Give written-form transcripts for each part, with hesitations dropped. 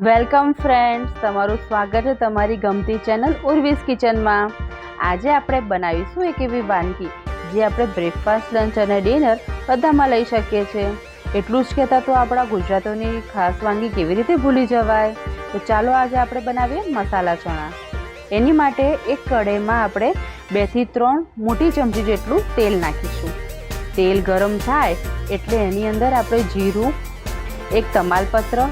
Welcome friends, તમારું સ્વાગત છે તમારી ગમતી ચેનલ ઉર્વીસ કિચનમાં। આજે આપણે બનાવીશું એક એવી વાનગી જે આપણે બ્રેકફાસ્ટ, લંચ અને ડિનર બધામાં લઈ શકીએ છીએ। એટલું જ કહેતા તો આપણા ગુજરાતીઓની ખાસ વાનગી કેવી રીતે ભૂલી જવાય। તો ચાલો આજે આપણે બનાવીએ મસાલા ચણા। એની માટે એક કઢાઈમાં આપણે 2 થી 3 મોટી ચમચી જેટલું તેલ નાખીશું। તેલ ગરમ થાય એટલે એની અંદર આપણે જીરું, એક તમાલપત્ર,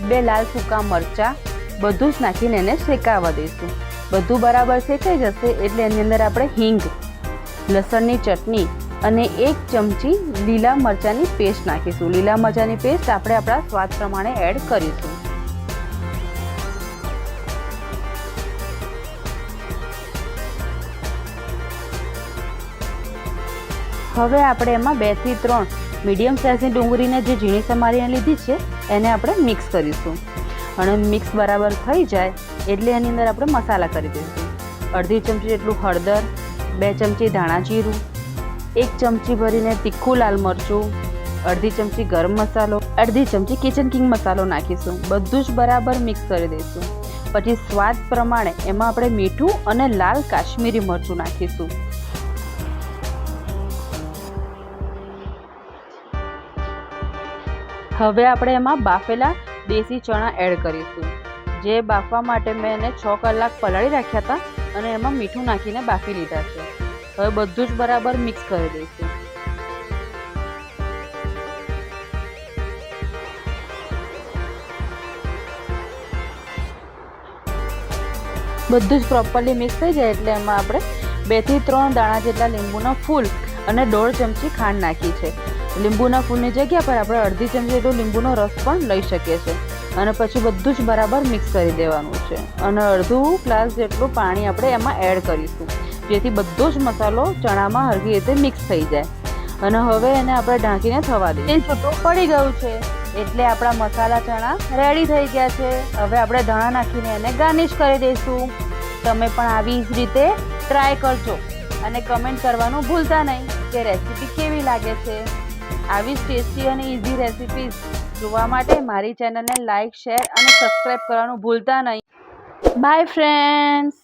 2 લાલ સૂકા મરચાં બધું જ નાખીને એને શેકાવા દઈશું। બધું બરાબર શેકાઈ જશે એટલે એની અંદર આપણે હિંગ, લસણની ચટણી અને 1 ચમચી લીલા મરચાંની પેસ્ટ નાખીશું। લીલા મરચાંની પેસ્ટ આપણે આપણા સ્વાદ પ્રમાણે એડ કરીશું। હવે આપણે એમાં 2 થી 3 મીડિયમ સાઇઝની ડુંગળીને જે ઝીણી સમારીને લીધી છે એને આપણે મિક્સ કરીશું અને મિક્સ બરાબર થઈ જાય એટલે એની અંદર આપણે મસાલા કરી દઈશું। અડધી ચમચી જેટલું હળદર, 2 ચમચી ધાણા જીરું, 1 ચમચી ભરીને તીખું લાલ મરચું, અડધી ચમચી ગરમ મસાલો, અડધી ચમચી કિચન કિંગ મસાલો નાખીશું। બધું જ બરાબર મિક્સ કરી દઈશું। પછી સ્વાદ પ્રમાણે એમાં આપણે મીઠું અને લાલ કાશ્મીરી મરચું નાખીશું। હવે આપણે એમાં બાફેલા દેશી ચણા એડ કરીશું, જે બાફવા માટે મેં એને 6 કલાક પલાળી રાખ્યા હતા અને એમાં મીઠું નાખીને બાફી લીધા છે। હવે બધું જ બરાબર મિક્સ કરી દઈશું। બધું જ પ્રોપરલી મિક્સ થઈ જાય એટલે એમાં આપણે 2 થી 3 દાણા જેટલા લીંબુના ફૂલ અને 1.5 ચમચી ખાંડ નાખી છે। લીંબુના ફૂલની જગ્યા પર આપણે અડધી ચમચી જેટલો લીંબુનો રસ પણ લઈ શકીએ છીએ અને પછી બધું જ બરાબર મિક્સ કરી દેવાનું છે અને અડધું ગ્લાસ જેટલું પાણી આપણે એમાં એડ કરીશું, જેથી બધો જ મસાલો ચણામાં હરખી રીતે મિક્સ થઈ જાય। અને હવે એને આપણે ઢાંકીને થવા દઈએ। એ છૂટું પડી ગયું છે એટલે આપણા મસાલા ચણા રેડી થઈ ગયા છે। હવે આપણે ધાણા નાખીને એને ગાર્નિશ કરી દઈશું। તમે પણ આવી જ રીતે ટ્રાય કરજો અને કમેન્ટ કરવાનું ભૂલતા નહીં કે રેસીપી કેવી લાગે છે। આવી જ ટેસ્ટી અને ઇઝી રેસિપીઝ જોવા માટે મારી ચેનલને લાઇક, શેર અને સબસ્ક્રાઈબ કરવાનું ભૂલતા નહીં। By friends.